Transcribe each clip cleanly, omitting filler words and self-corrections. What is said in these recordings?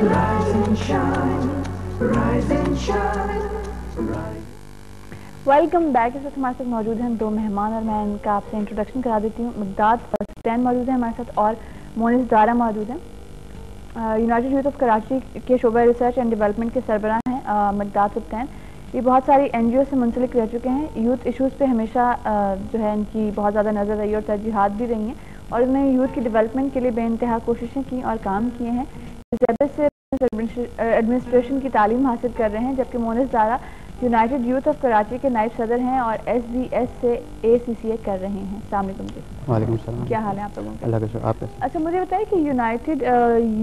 rise and shine, rise and shine, rise. Welcome back. इस वक्त हमारे साथ मौजूद हैं दो मेहमान और मैं इनका आपसे इंट्रोडक्शन करा देती हूँ। मिकदाद सुल्तान मौजूद है हमारे साथ और मोनिस दारा मौजूद हैं। यूनाइटेड यूथ ऑफ कराची के शोबा रिसर्च एंड डेवलपमेंट के सरबराह हैं मिकदाद सुल्तान। ये बहुत सारी NGO से मुंसलिक रह चुके हैं। यूथ इशूज़ पे हमेशा जो है इनकी बहुत ज़्यादा नज़र रही और तरजीहात भी रही हैं और इन्होंने यूथ की डेवलपमेंट के लिए बेइंतहा कोशिशें की और काम किए हैं। ज़बरदस्त से एडमिनिस्ट्रेशन की तालीम हासिल कर रहे हैं, जबकि Monis Dara United youth of Karachi के नायब सदर हैं और SBS से ACCA कर रहे हैं। अस्सलाम वालेकुम जी। वालेकुम सलाम। क्या हाल है आप लोगों का? अल्लाह का शुक्र। आप कैसे? अच्छा, मुझे बताइए कि यूनाइटेड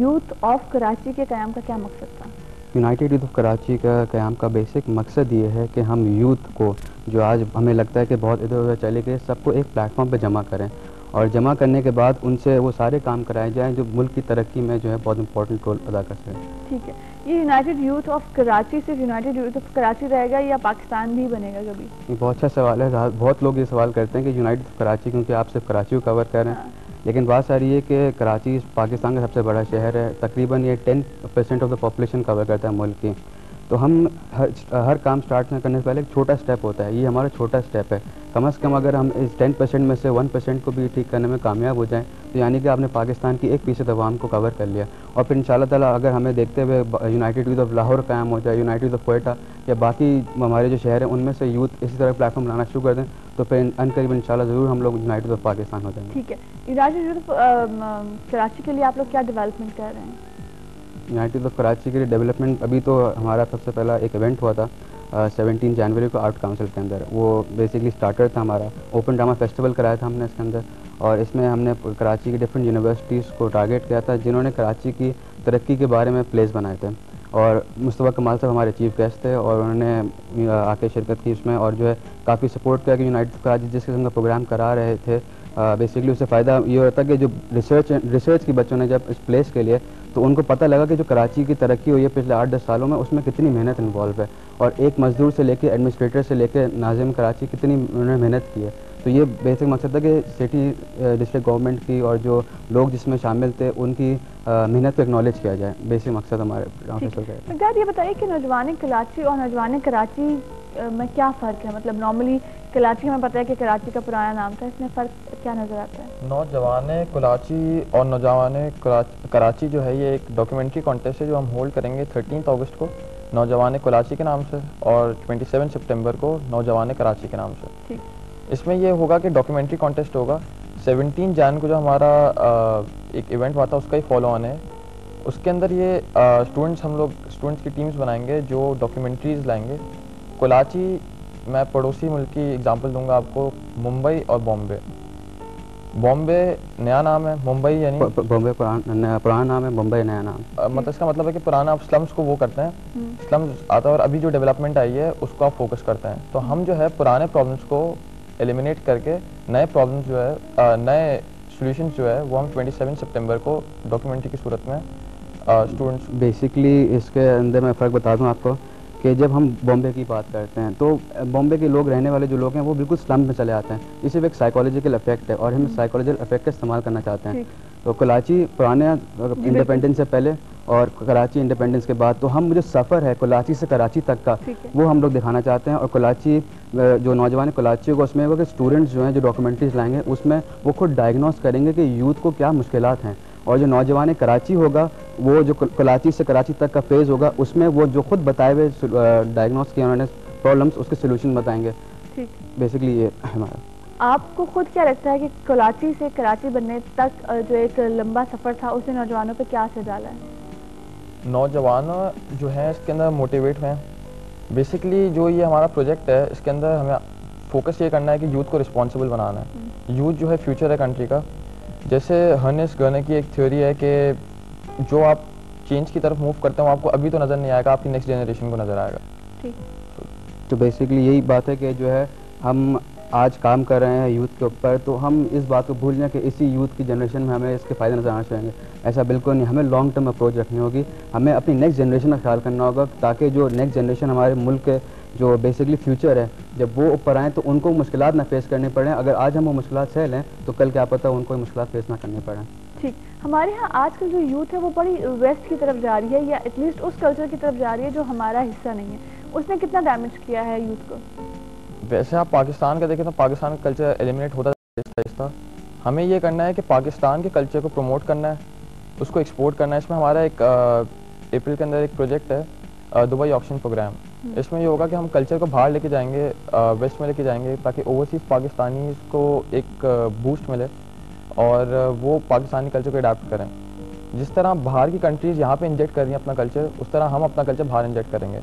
यूथ ऑफ कराची के क़याम का क्या मकसद था? यूनाइटेड यूथ ऑफ कराची का क़याम का बेसिक मकसद ये है कि हम यूथ को, जो आज हमें लगता है कि बहुत इधर उधर चले गए, सबको एक प्लेटफॉर्म पे जमा करें और जमा करने के बाद उनसे वो सारे काम कराए जाएं जो मुल्क की तरक्की में जो है बहुत इंपॉर्टेंट रोल अदा कर सकें। ठीक है, ये यूनाइटेड यूथ ऑफ कराची सिर्फ यूनाइटेड यूथ ऑफ कराची रहेगा या पाकिस्तान भी बनेगा कभी? ये बहुत अच्छा सवाल है। बहुत लोग ये सवाल करते हैं कि यूनाइटेड ऑफ कराची, क्योंकि आप सिर्फ कराची को कवर कर रहे हैं, लेकिन बात सारी है कि कराची पाकिस्तान का सबसे बड़ा शहर है। तकरीबन ये 10% ऑफ द पॉपुलेशन कवर करता है मुल्क की। तो हम हर काम स्टार्ट करने से पहले एक छोटा स्टेप होता है। ये हमारा छोटा स्टेप है। कम से कम अगर हम इस 10% में से 1% को भी ठीक करने में कामयाब हो जाएं तो यानी कि आपने पाकिस्तान की 1% अवाम को कवर कर लिया। और फिर इंशाल्लाह ताला अगर हमें देखते हुए यूनाइटेड यूथ ऑफ लाहौर कायम हो जाए, यूनाइटेड यूथ ऑफ क्वेटा या बाकी हमारे जो शहर हैं उनमें से यूथ इसी तरह प्लेटफॉर्म बनाना शुरू कर दें तो फिर अनकरीब इंशाल्लाह ज़रूर हम लोग यूनाइटेड ऑफ पाकिस्तान हो जाएंगे। ठीक है, यूनाइटेड यूथ ऑफ कराची के लिए आप लोग क्या डेवलपमेंट कर रहे हैं? यूनाइटेड ऑफ कराची के लिए डेवलपमेंट अभी तो हमारा सबसे पहला एक इवेंट हुआ था 17 जनवरी को आर्ट काउंसिल के अंदर। वो बेसिकली स्टार्टर था हमारा। ओपन ड्रामा फेस्टिवल कराया था हमने इसके अंदर और इसमें हमने कराची की डिफरेंट यूनिवर्सिटीज़ को टारगेट किया था जिन्होंने कराची की तरक्की के बारे में प्लेस बनाए थे। और मुस्तफ़ा कमाल साहब हमारे चीफ गेस्ट थे और उन्होंने आके शिरकत की उसमें और जो है काफ़ी सपोर्ट किया कि यूनाइटेड ऑफ कराची जिस किस्म का प्रोग्राम करा रहे थे बेसिकली उससे फ़ायदा ये होता कि जो रिसर्च की बच्चों ने जब इस प्लेस के लिए तो उनको पता लगा कि जो कराची की तरक्की हुई है पिछले 8-10 सालों में उसमें कितनी मेहनत इन्वॉल्व है और एक मज़दूर से लेके एडमिनिस्ट्रेटर से लेके नाज़िम कराची कितनी उन्होंने मेहनत की है। तो ये बेसिक मकसद था कि सिटी डिस्ट्रिक्ट गवर्नमेंट की और जो लोग जिसमें शामिल थे उनकी मेहनत को एक्नॉलेज किया जाए। बेसिक मकसद हमारे ऑफिसर का है। ये बताइए कि नौजवान कराची और नौजवान कराची में क्या फ़र्क है? मतलब नॉर्मली कराची हमें पता है कि कराची का पुराना नाम था, इसमें फ़र्क क्या नज़र आता है? नौजवान कराची और नौजवान कराची जो है ये एक डॉक्यूमेंट्री कॉन्टेस्ट है जो हम होल्ड करेंगे 13 अगस्त को नौजवान कराची के नाम से और 27 सितंबर को नौजवान कराची के नाम से। ठीक। इसमें ये होगा कि डॉक्यूमेंट्री कॉन्टेस्ट होगा। 17 जन को जो हमारा एक इवेंट हुआ था उसका ही फॉलो ऑन है। उसके अंदर ये हम लोग स्टूडेंट्स की टीम्स बनाएंगे जो डॉक्यूमेंट्रीज़ लाएंगे। कराची मैं पड़ोसी मुल्क की एग्जांपल दूंगा आपको, मुंबई और बॉम्बे। बॉम्बे नया नाम है, मुंबई यानी बॉम्बे पुराना नाम है, मुंबई नया नाम। मतलब इसका मतलब है कि पुराना आप स्लम्स को वो करते हैं, स्लम्स आता है और अभी जो डेवलपमेंट आई है उसको आप फोकस करते हैं। तो हम जो है पुराने प्रॉब्लम्स को एलिमिनेट करके नए प्रॉब्लम्स जो है नए सॉल्यूशंस जो है वो हम 27 सितंबर को डॉक्यूमेंट्री की सूरत में स्टूडेंट्स। बेसिकली इसके अंदर मैं फ़र्क बता दूं आपको कि जब हम बॉम्बे की बात करते हैं तो बॉम्बे के लोग रहने वाले जो लोग हैं वो बिल्कुल स्लम में चले आते हैं। ये सिर्फ एक साइकोलॉजिकल इफेक्ट है और हम साइकोलॉजिकल इफेक्ट का इस्तेमाल करना चाहते हैं। तो कराची पुराने इंडिपेंडेंस से पहले और कराची इंडिपेंडेंस के बाद तो हम जो सफ़र है कराची से कराची तक का वो हम लोग दिखाना चाहते हैं। और कराची जो नौजवान कराची होगा उसमें होगा कि स्टूडेंट्स जो हैं जो डॉक्यूमेंट्रीज लाएंगे उसमें वो खुद डायग्नोस करेंगे कि यूथ को क्या मुश्किलात हैं और जो नौजवान कराची होगा वो जो कराची से कराची तक का फेज़ होगा उसमें वो जो खुद बताए हुए डायग्नोस किए उन्होंने प्रॉब्लम्स उसके सोल्यूशन बताएंगे। ठीक। बेसिकली ये हमारा। आपको खुद क्या लगता है कि कराची से कराची बनने तक जो एक लंबा सफ़र था उसने नौजवानों पे क्या असर डाला है? नौजवान जो है इसके अंदर मोटिवेट हैं। बेसिकली जो ये हमारा प्रोजेक्ट है इसके अंदर हमें फोकस ये करना है कि यूथ को रिस्पॉन्सिबल बनाना है। यूथ जो है फ्यूचर है कंट्री का। जैसे हर्नेस गर्ने की एक थ्योरी है कि जो आप चेंज की तरफ मूव करते हो आपको अभी तो नज़र नहीं आएगा, आपकी नेक्स्ट जनरेशन को नज़र आएगा। ठीक। तो बेसिकली यही बात है कि जो है हम आज काम कर रहे हैं यूथ के ऊपर तो हम इस बात को भूल जाएं कि इसी यूथ की जनरेशन में हमें इसके फ़ायदे नज़र आना चाहिए। ऐसा बिल्कुल नहीं, हमें लॉन्ग टर्म अप्रोच रखनी होगी। हमें अपनी नेक्स्ट जनरेशन का ख्याल करना होगा ताकि जो नेक्स्ट जनरेशन हमारे मुल्क के जो बेसिकली फ्यूचर है जब वो ऊपर आएँ तो उनको मुश्किलात ना फेस करनी पड़ें। अगर आज हम वो मुश्किलात सह लें तो कल क्या पता उनको मुश्किलात फेस ना करनी पड़ें। ठीक, हमारे यहाँ आजकल जो यूथ है वो बड़ी वेस्ट की तरफ जा रही है, या एटलीस्ट उस कल्चर की तरफ जा रही है जो हमारा हिस्सा नहीं है। उसने कितना डैमेज किया है यूथ को? वैसे आप पाकिस्तान का देखें तो पाकिस्तान का कल्चर एलिमिनेट होता है आहिस्ता। हमें ये करना है कि पाकिस्तान के कल्चर को प्रमोट करना है, उसको एक्सपोर्ट करना है। इसमें हमारा एक अप्रैल के अंदर एक प्रोजेक्ट है, दुबई ऑक्शन प्रोग्राम। इसमें ये होगा कि हम कल्चर को बाहर लेके जाएंगे, वेस्ट में लेके जाएंगे, ताकि ओवरसीज़ पाकिस्तानी को एक बूस्ट मिले और वो पाकिस्तानी कल्चर को अडाप्ट करें। जिस तरह बाहर की कंट्रीज़ यहाँ पे इंजेक्ट कर रही हैं अपना कल्चर, उस तरह हम अपना कल्चर बाहर इंजेक्ट करेंगे।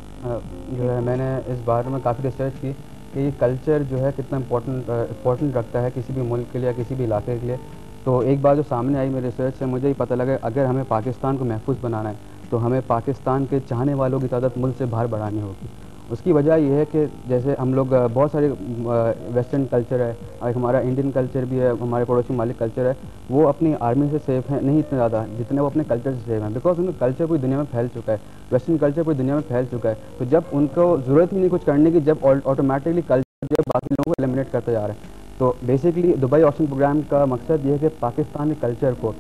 जो है मैंने इस बारे में काफ़ी रिसर्च की कि ये कल्चर जो है कितना इम्पोर्टेंट रखता है किसी भी मुल्क के लिए या किसी भी इलाके के लिए। तो एक बात जो सामने आई मेरे रिसर्च से, मुझे ही पता लगा अगर हमें पाकिस्तान को महफूज बनाना है तो हमें पाकिस्तान के चाहने वालों की तादाद मुल्क से बाहर बढ़ानी होगी। उसकी वजह यह है कि जैसे हम लोग बहुत सारे वेस्टर्न कल्चर है, एक हमारा इंडियन कल्चर भी है, हमारे पड़ोसी मालिक कल्चर है, वो अपनी आर्मी से सेफ हैं नहीं इतने ज़्यादा जितने वो अपने कल्चर से सेफ हैं, बिकॉज उनका कल्चर पूरी दुनिया में फैल चुका है, वेस्टर्न कल्चर पूरी दुनिया में फैल चुका है। तो जब उनको ज़रूरत ही नहीं कुछ करने की, जब ऑटोमेटिकली कल्चर जो बाकी लोगों को एलिमिनेट करते जा रहे हैं। तो बेसिकली दुबई ऑक्शन प्रोग्राम का मकसद ये है कि पाकिस्तानी कल्चर को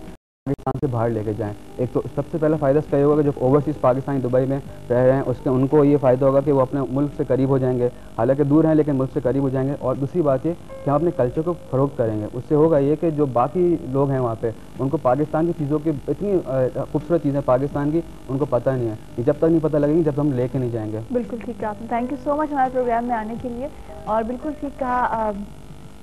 पाकिस्तान से बाहर लेके जाएं। एक तो सबसे पहला फ़ायदा इसका ये होगा कि जो ओवरसीज़ पाकिस्तानी दुबई में रह रहे हैं उसके उनको ये फ़ायदा होगा कि वो अपने मुल्क से करीब हो जाएंगे, हालांकि दूर हैं लेकिन मुल्क से करीब हो जाएंगे। और दूसरी बात ये कि हम अपने कल्चर को फ़रोग़ करेंगे। उससे होगा ये कि जो बाकी लोग हैं वहाँ पे उनको पाकिस्तान की चीज़ों की इतनी खूबसूरत चीज़ें पाकिस्तान की उनको पता नहीं है, ये जब तक नहीं पता लगेंगी जब हम लेके नहीं जाएंगे। बिल्कुल ठीक कहा आपने, थैंक यू सो मच हमारे प्रोग्राम में आने के लिए। और बिल्कुल ठीक कहा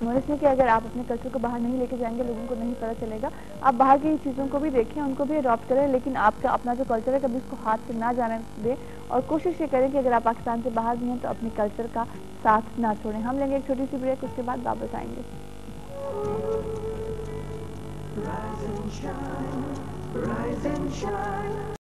मोनिस ने कि अगर आप अपने कल्चर को बाहर नहीं लेके जाएंगे लोगों को नहीं पता चलेगा। आप बाहर की चीज़ों को भी देखें, उनको भी अडॉप्ट करें, लेकिन आपका अपना जो कल्चर है कभी उसको हाथ से ना जाने दें। और कोशिश ये करें कि अगर आप पाकिस्तान से बाहर भी हैं तो अपने कल्चर का साथ ना छोड़ें। हम लेंगे एक छोटी सी ब्रेक, उसके बाद वापस आएंगे। Rise and shine, rise and shine.